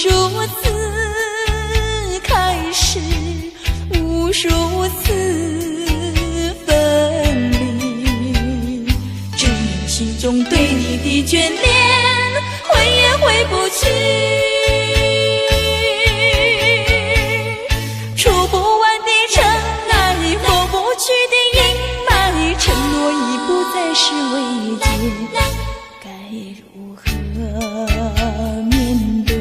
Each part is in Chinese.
数次开始，无数次分离，只因心中对你的眷恋，回也回不去。触不完的尘埃，过不去的阴霾，承诺已不再是慰藉，该如何面对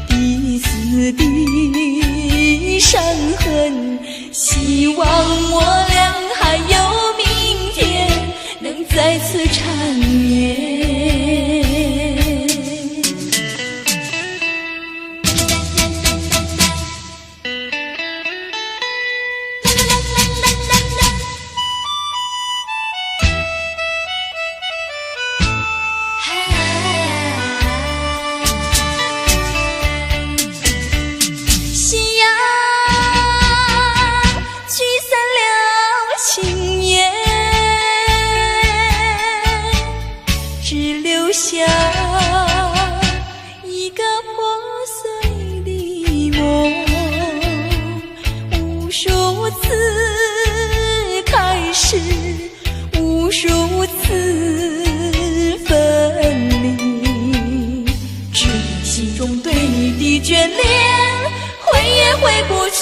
彼此的伤痕？希望我俩还有明天，能再次缠绵。下一个破碎的梦，无数次开始，无数次分离，只因心中对你的眷恋，回也回不去。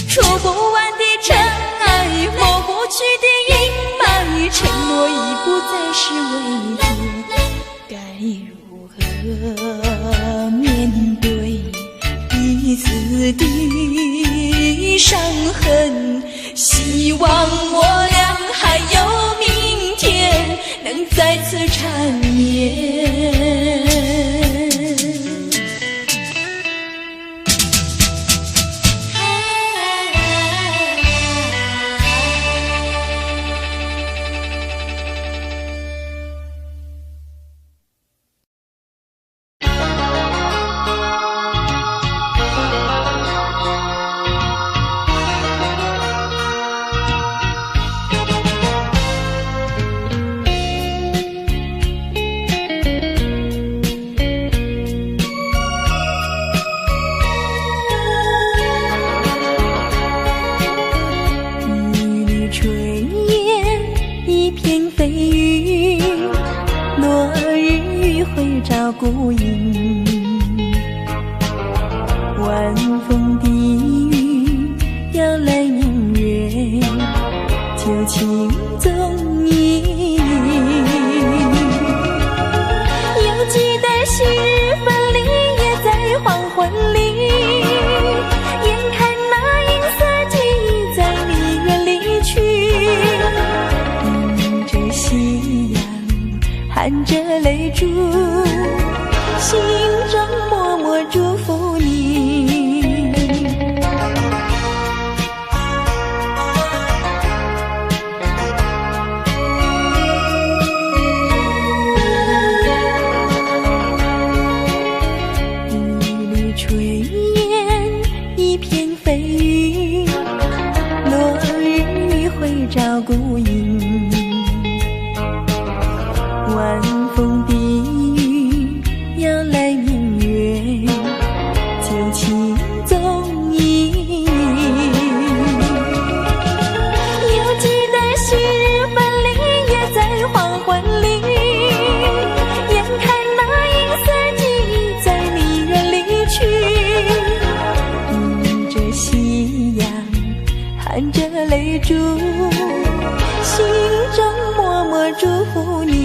触不完的尘埃，抹不去的承诺已不再是慰藉，该如何面对彼此的伤痕？希望我俩还有明天，能再次缠绵。孤影，晚风低语，摇来明月，旧情踪影。犹记得昔日分离，也在黄昏里，眼看那银色记忆在你远离去，迎着夕阳，含着泪珠，心中默默祝福你。一缕炊烟，一片飞云，落日会照孤影，晚风低语，摇来明月，旧情踪影。犹记得昔日分离，也在黄昏里，眼看那银色记忆在你远离去，迎着夕阳，含着泪珠，心中默默祝福你。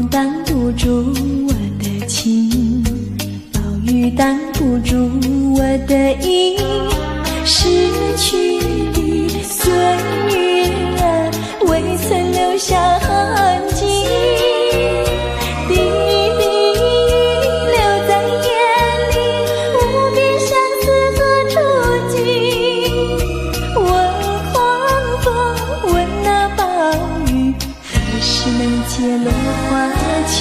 风挡不住我的情，暴雨挡不住我的意，逝去的岁月啊，未曾留下痕迹，滴滴留在眼里，无边相思何处寄？问黄风，问那暴雨，何时能结落花期？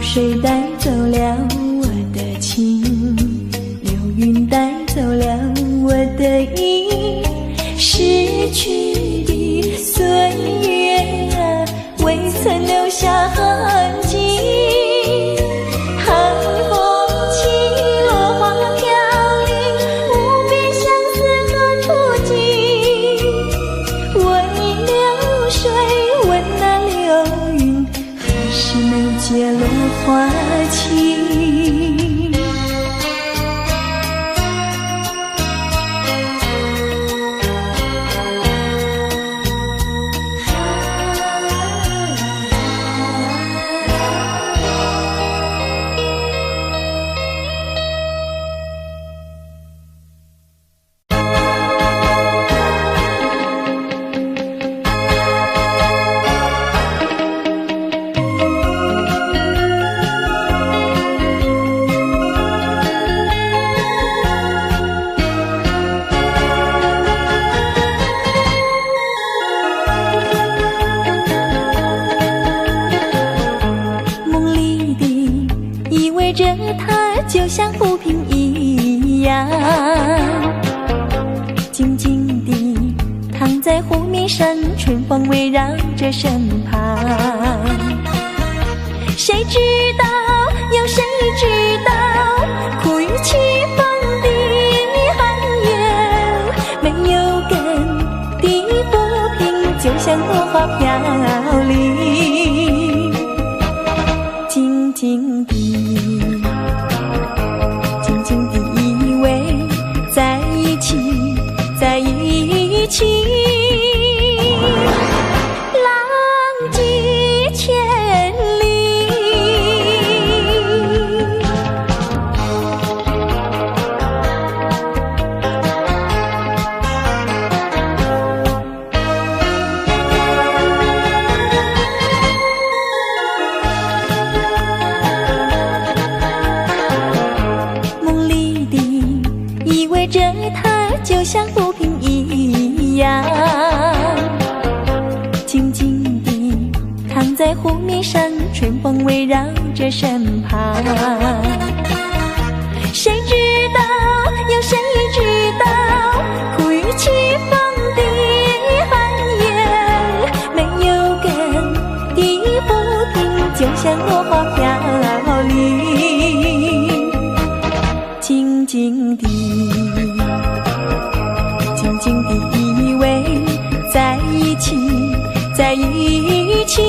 水带走了我的情，流云带走了我的意，逝去的岁月啊，未曾留下痕迹。寒风起，落花飘零，无边相思何处寄？问流水，问那流云，何时能结落花期？着它就像浮萍一样，静静地躺在湖面上，春风围绕着身旁。谁知道，有谁知道，苦与凄风的寒烟，没有根的浮萍就像落花飘零，静静地在一起，浪迹千里。梦里的依偎着他，就像浮萍一样，静静地躺在湖面上，春风围绕着身旁。谁知道，有谁知道，苦与凄风的寒烟，没有根的浮萍就像落花飘零，静静地依偎在一起，在一起，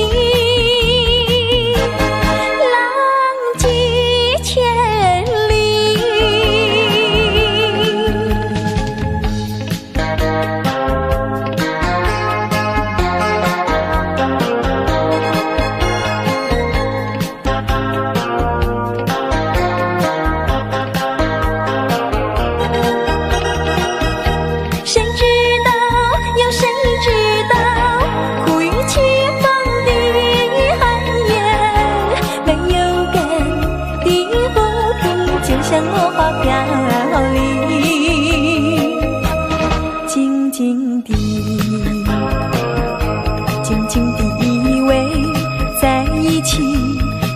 浪迹千里。谁知道，有谁知道，苦与凄风的寒烟，没有根的浮萍就像落花飘零，静静地依偎在一起，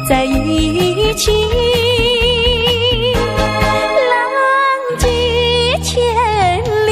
在一起，浪迹千里。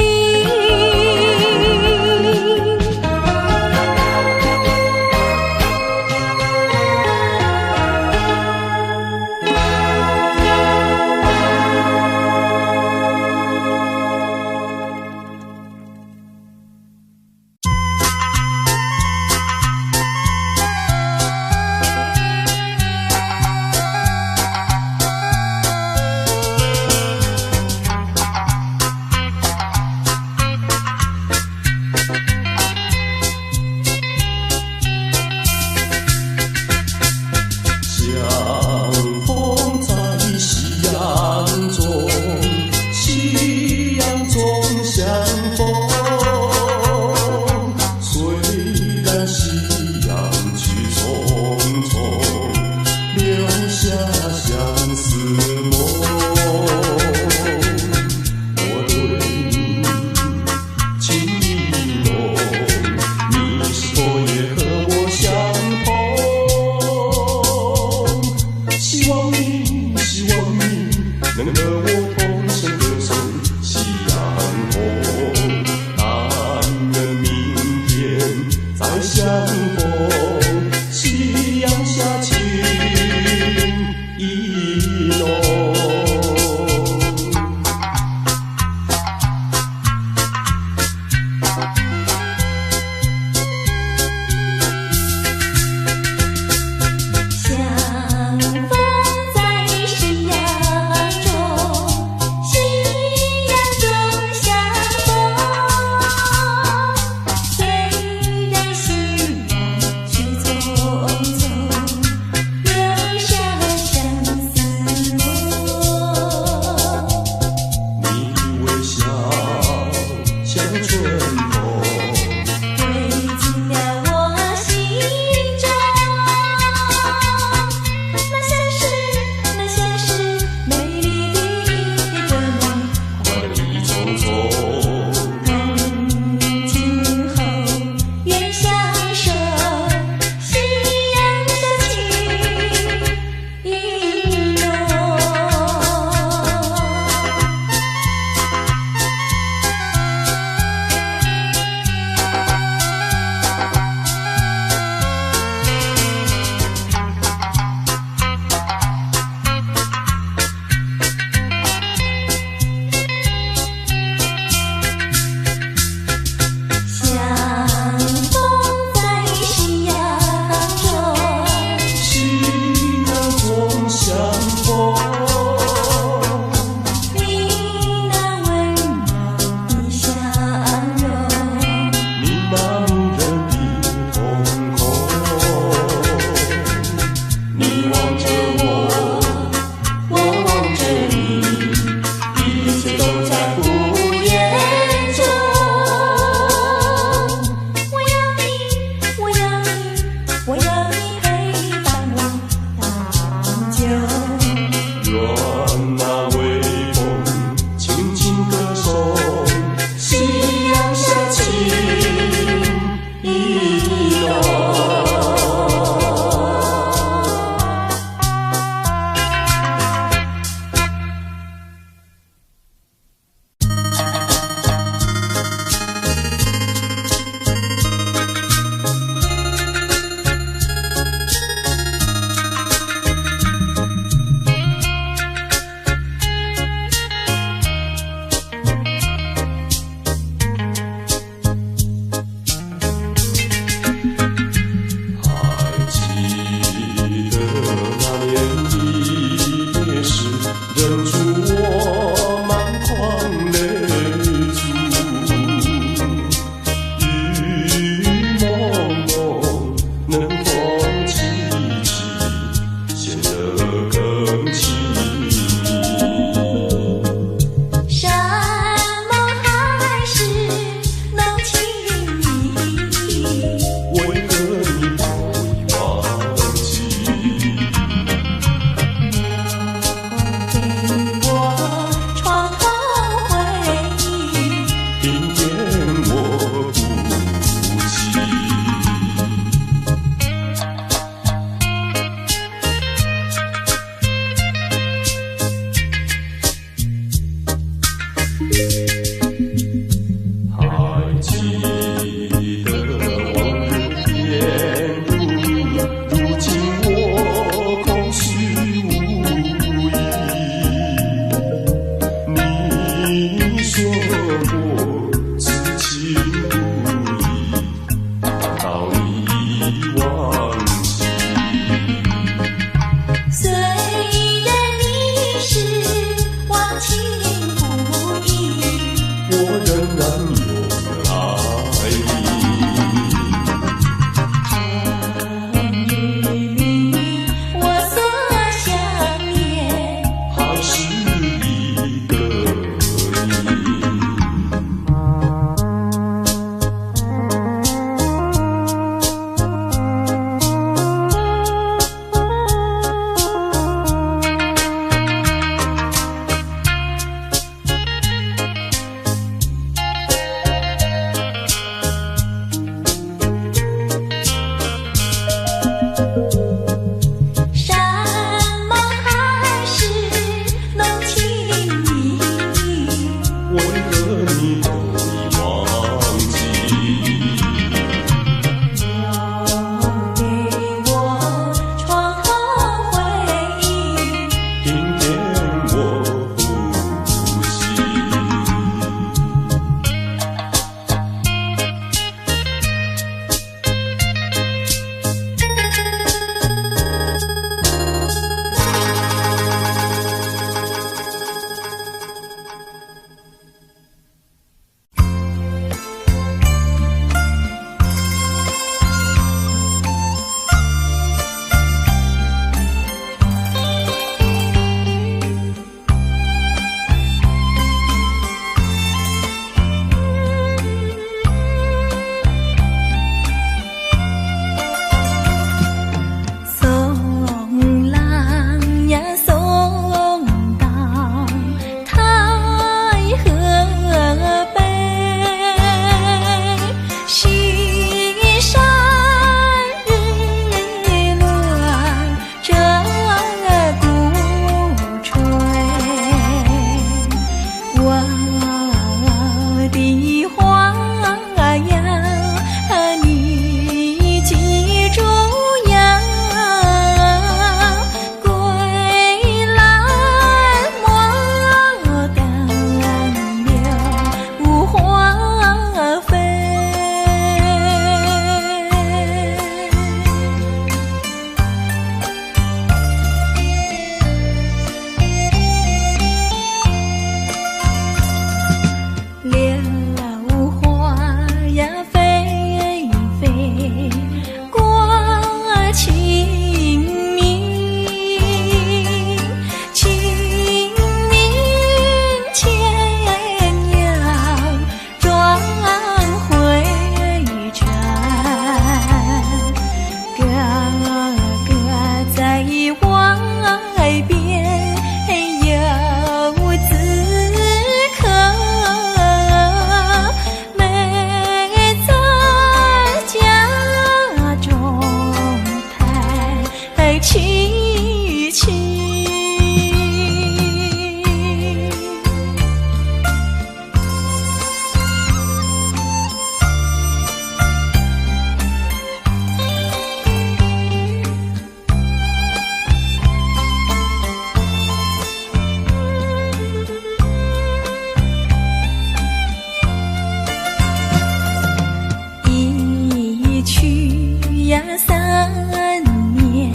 年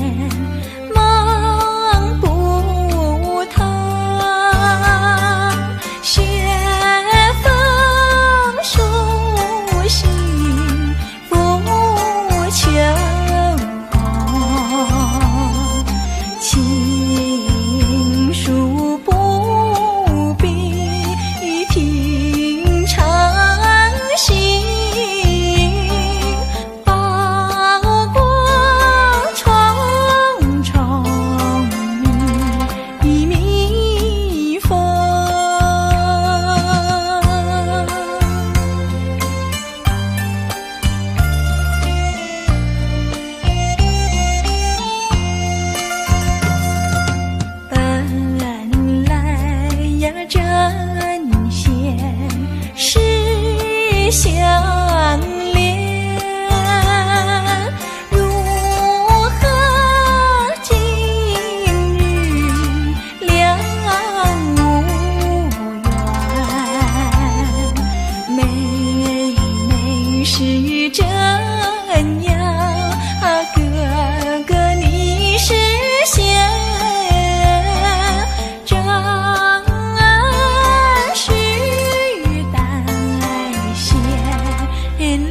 梦不透，雪风书信拂秋红，情书不必平常心。相恋，如何今日两无缘？妹妹是这样，哥哥你是仙。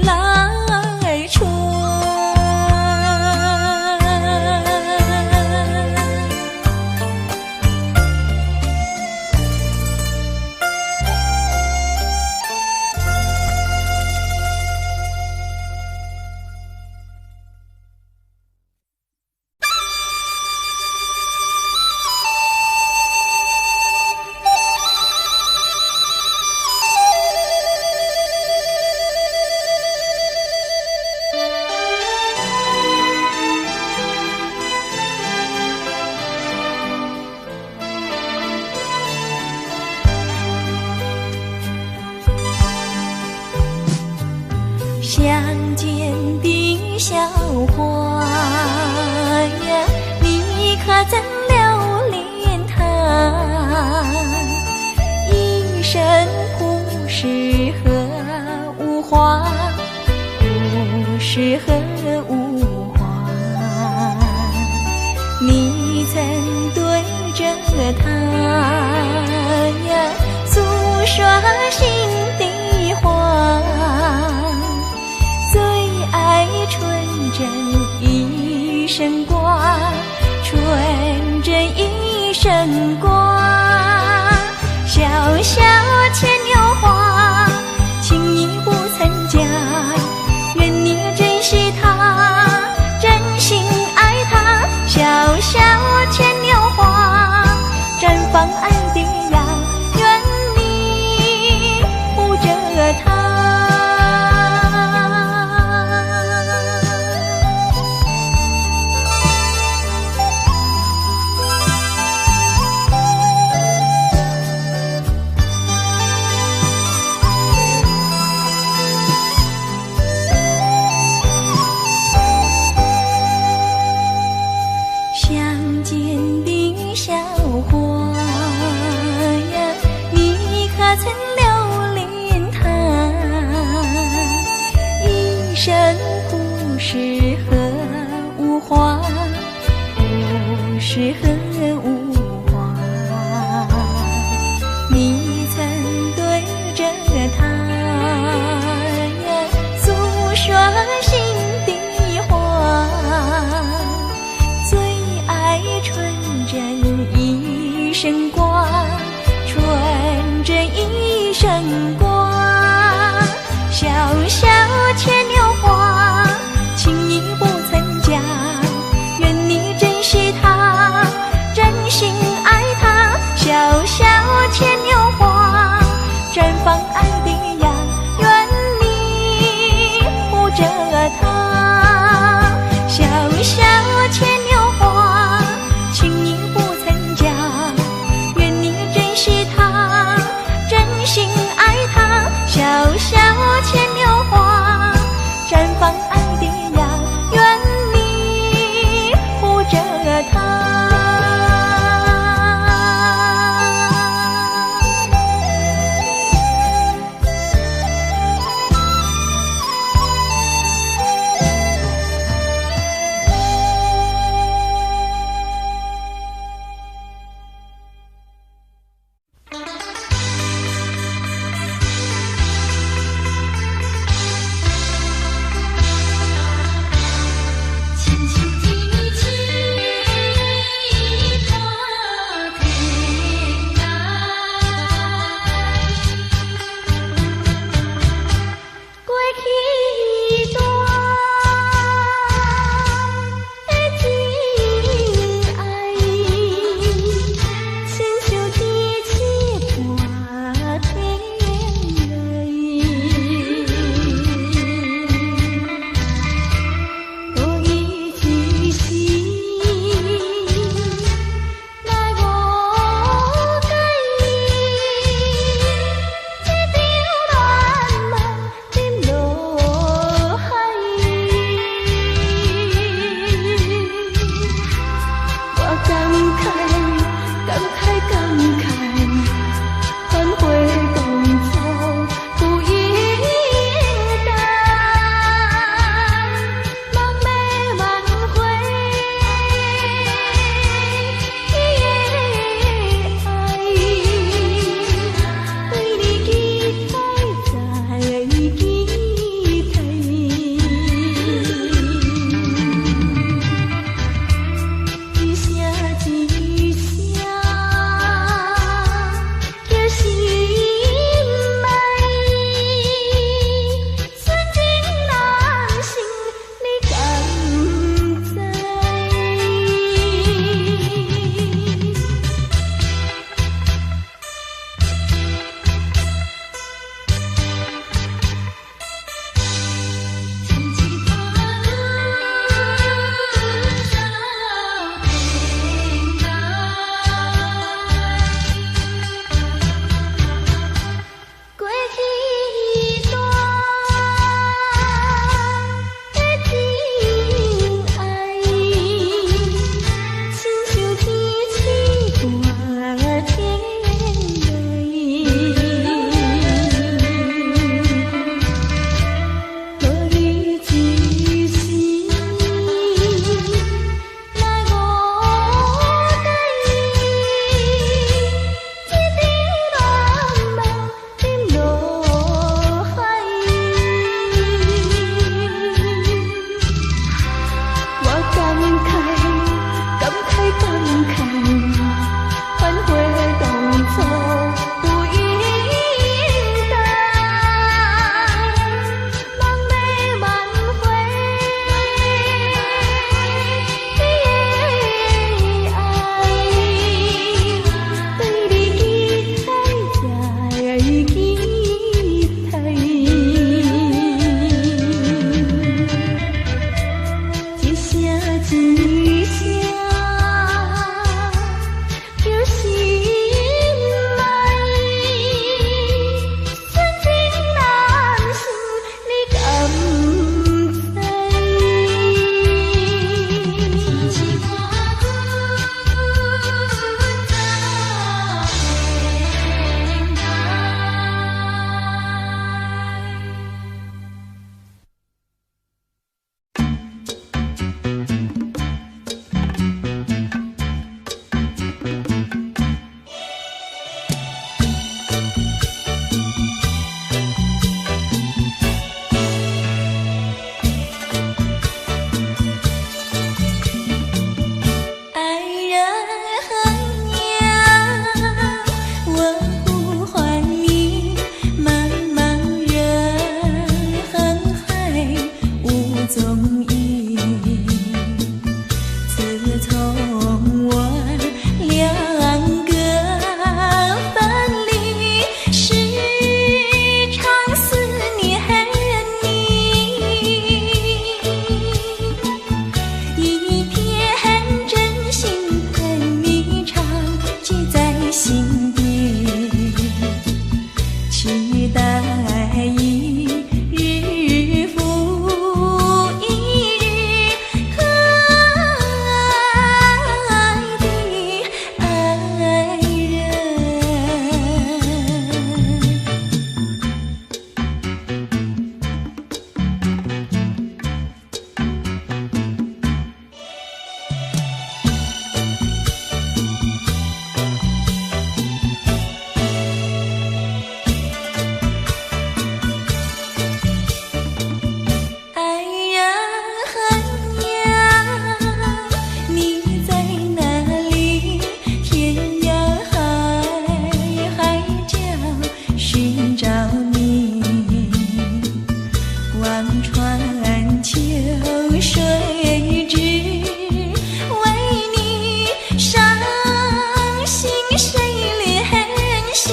来春，相见的小花呀，你可曾留恋它？一生不适合无花，不适合无花。你曾对着它呀诉说心底话，纯真一生挂，纯真一生挂。小小牵牛花，情意不曾假，愿你珍惜它，真心爱它。小小牵牛花，绽放爱的芽，愿你护着它。相见的小花呀，你可曾留恋它？一生不适合无花，不适合无花。你曾对着它呀诉说心底话，纯真一生挂，纯真一生挂。小小牵牛花，情意不曾假，愿你珍惜它，珍惜思乡，有心爱，算情难诉，你敢知？天气看阮在天爱人呀，我呼唤你，茫茫人海无踪影。自从我两个分离，时常思念你。一片真心恨你常记在心底，期待一日复一日，可爱的爱人。爱人呀，你在哪里？天涯海角寻找你，望穿秋水之，为你伤心谁怜惜？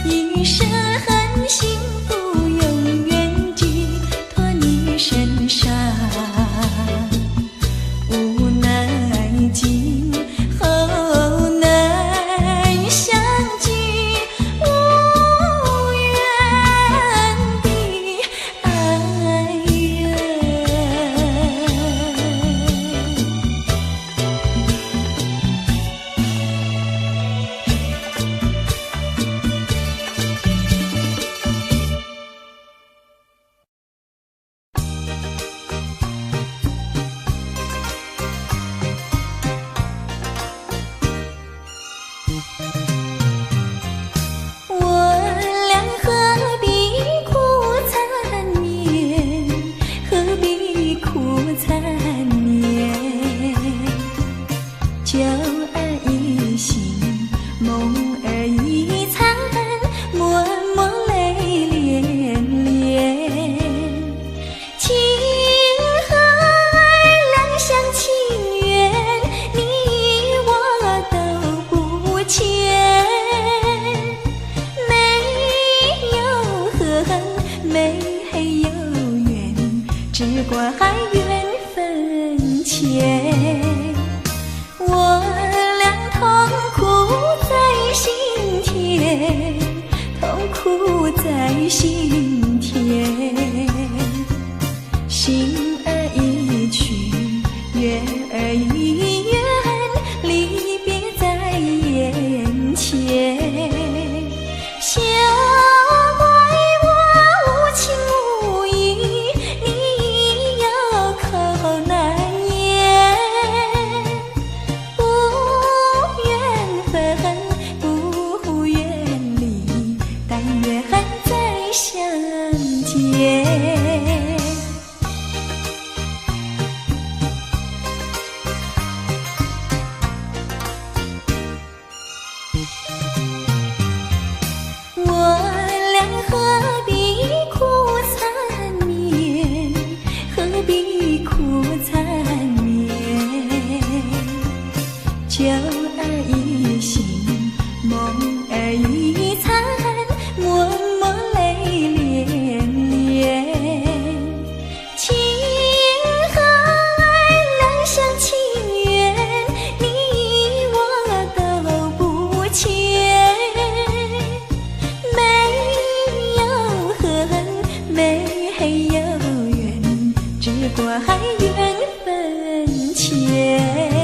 一生恨幸福永远寄托你身上，无奈今后难相聚，无缘的爱人。我俩何必苦缠绵，何必苦缠绵？旧儿一心，梦儿一场，默默泪涟涟。情和爱两厢情愿，你我都不欠。没有恨，没有怨，只管缘分浅。我俩痛苦在心田，痛苦在心田。心儿一去，月儿一圆，离别在眼前。休怪我无情无义，你有口难言。不愿分，不愿离，但愿再相见。怪缘分浅。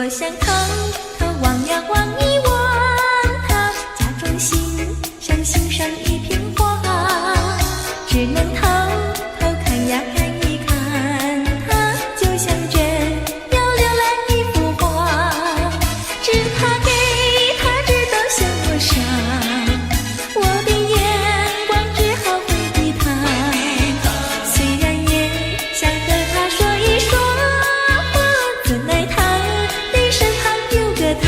我想偷偷望呀望一望他，假装欣赏欣赏一片花，只能偷偷看呀看一看他，就像真要浏览一幅画，只怕给他知道向我傻，我的眼光只好回避他，虽然也想和他说一说话，怎奈他的身旁有个他。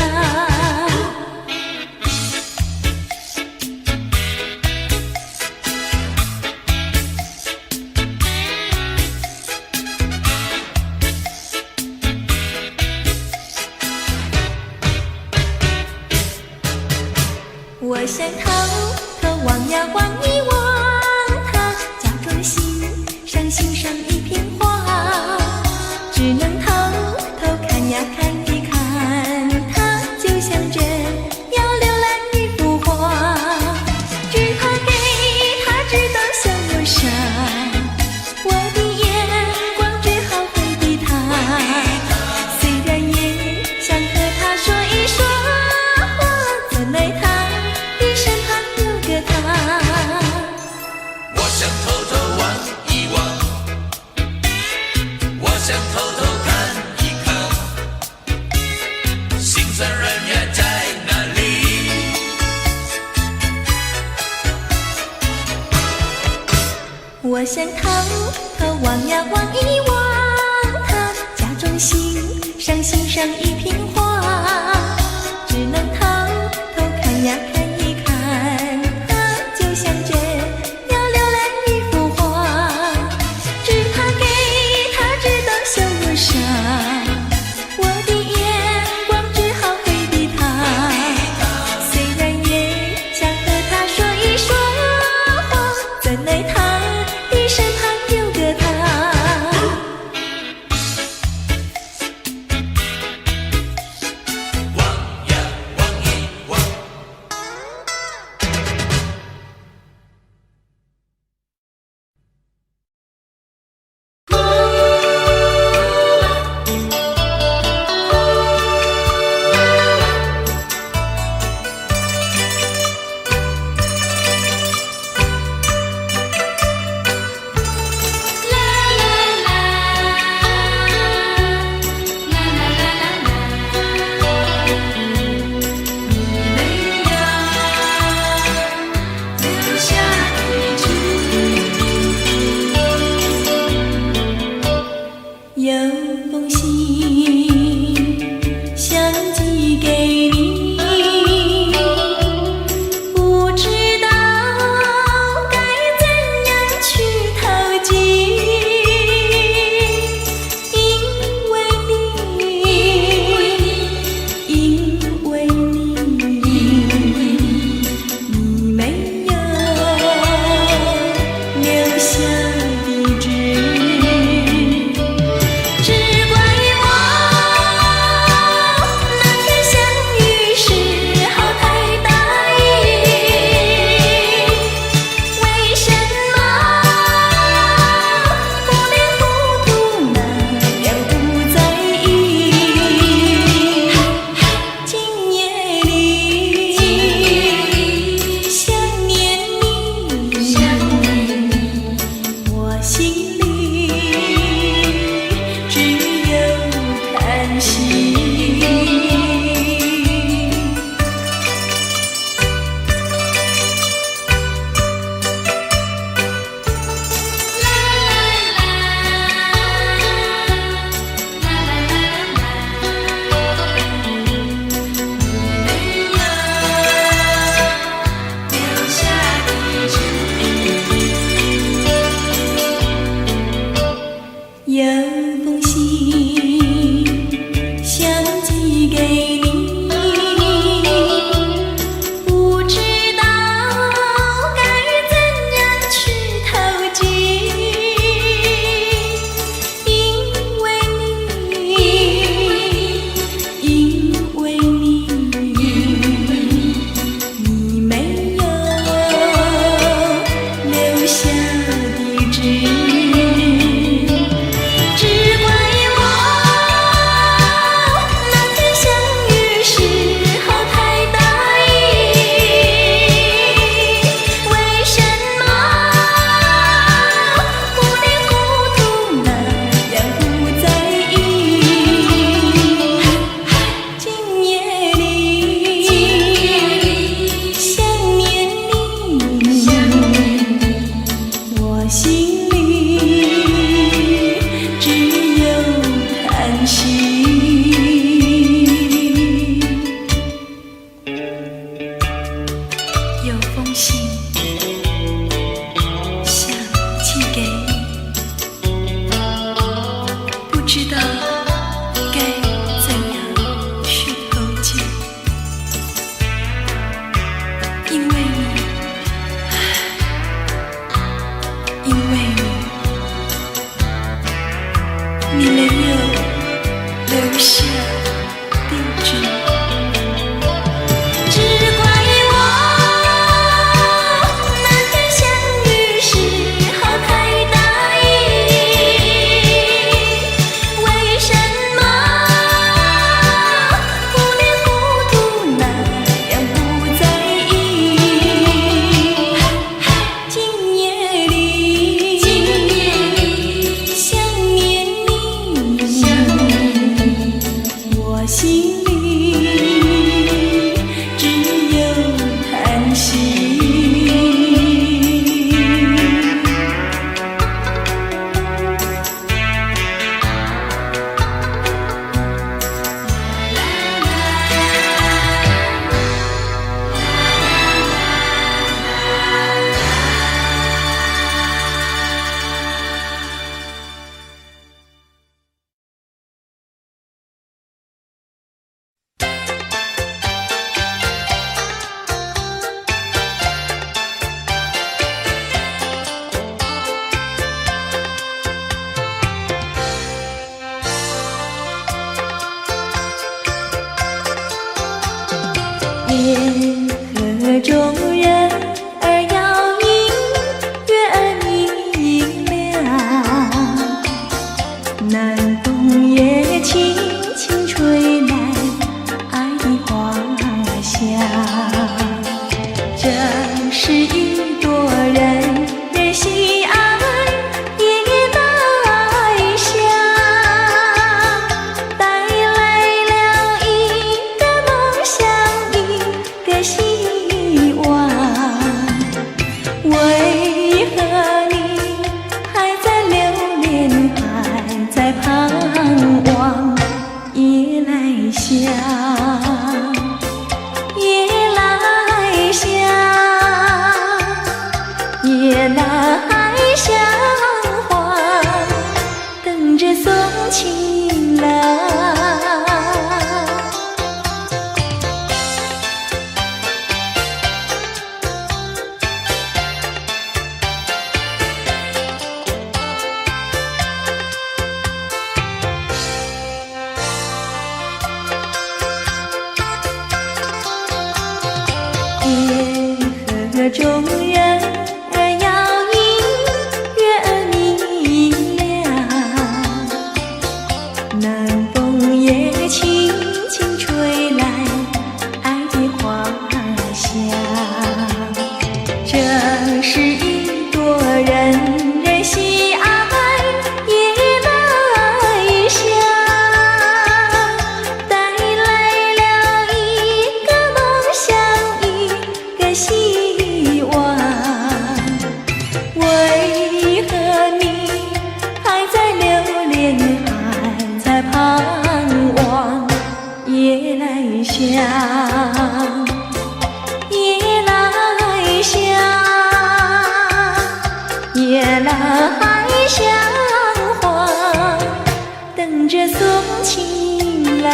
我想偷偷望呀望一望他，假装欣赏欣赏一片花，只能偷偷看呀看一看他，就像真要浏览一幅画，只怕给他知道向我傻，我的眼光只好回避他，虽然也想和他说一说话，怎奈他身旁有个他。我想偷偷望一望，我想偷偷看一看，心酸人也在哪里？我想偷偷望呀望一望他，假装欣赏欣赏一片花，只能偷偷看呀看一看他，就像真要浏览一幅画，只怕给他知道向我傻，我的眼光只好回避他，虽然也想和他说一说话，怎奈他的身旁有个他。是一朵人人喜爱也带香，带来了一个梦想，一个希望。为何你还在留恋，还在盼望？夜来香，夜来香，夜来香花，等着送情郎。夜河中人儿摇影，月儿明亮，南风也轻轻吹来爱的花香。这是一朵人人喜爱也带香，带来了一个梦想，一个希望。为何你还在留恋，还在盼望？夜来香，夜来香，夜来香花，等着送情郎。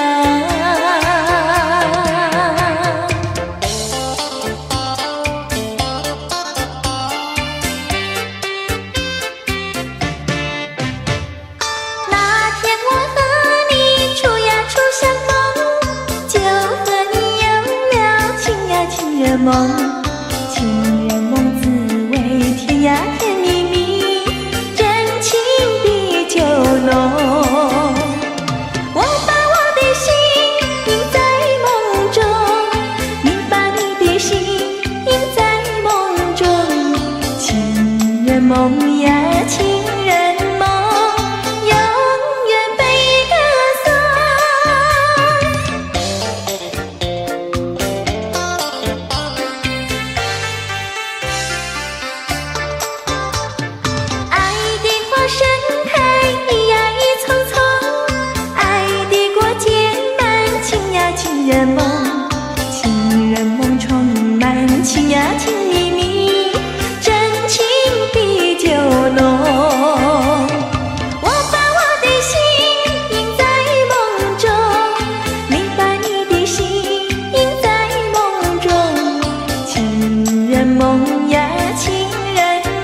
梦，情人梦滋味甜呀甜蜜蜜，真情比酒浓。我把我的心印在梦中，你把你的心印在梦中。情人梦呀，情人梦，永远被歌颂。盛开一呀一丛丛，爱的果结满情呀情人梦，情人梦充满情呀情蜜蜜，真情比酒浓。我把我的心印在梦中，你把你的心印在梦中。情人梦呀情人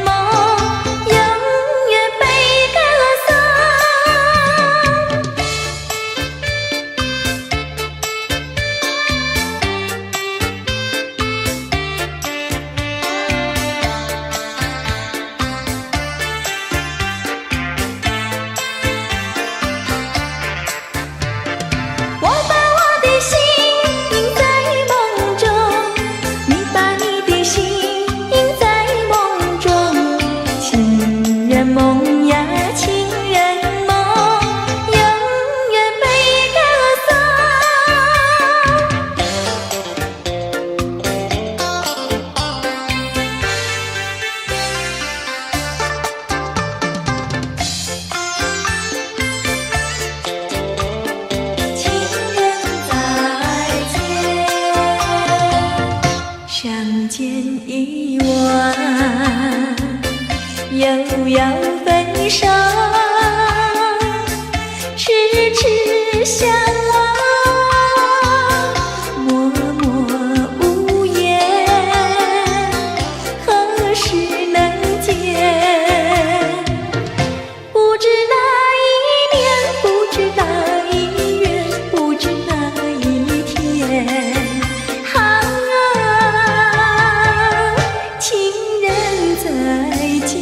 梦，梦呀，情人梦，永远被歌情人再见，相见已晚。又要分手，痴痴相望，默默无言，何时能见？不知哪一年，不知哪一月，不知哪一天。情人再见。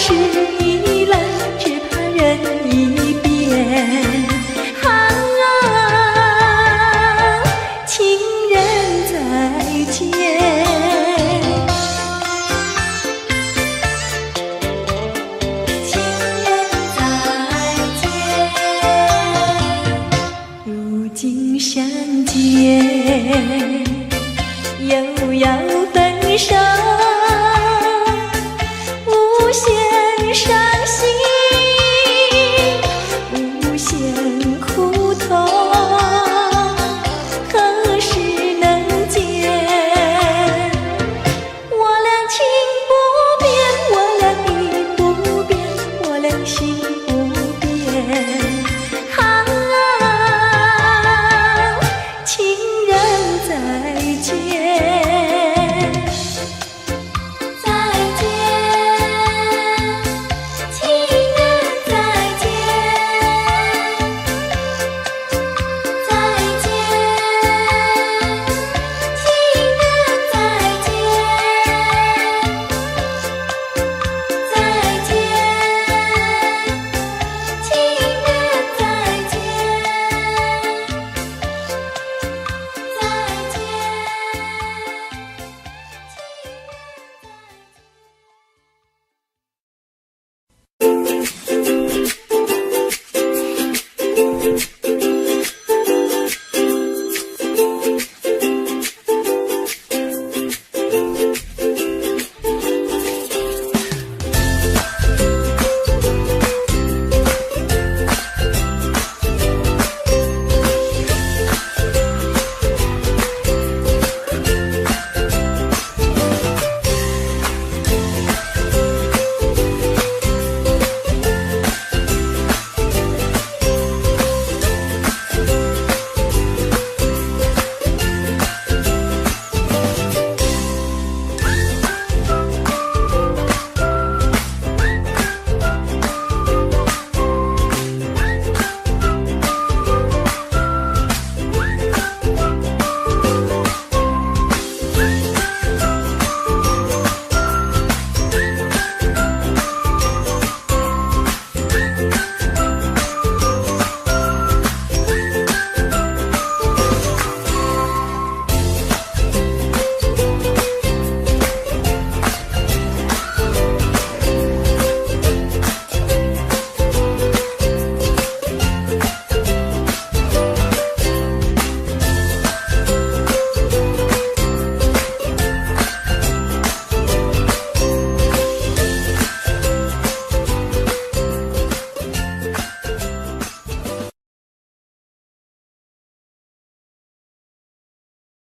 是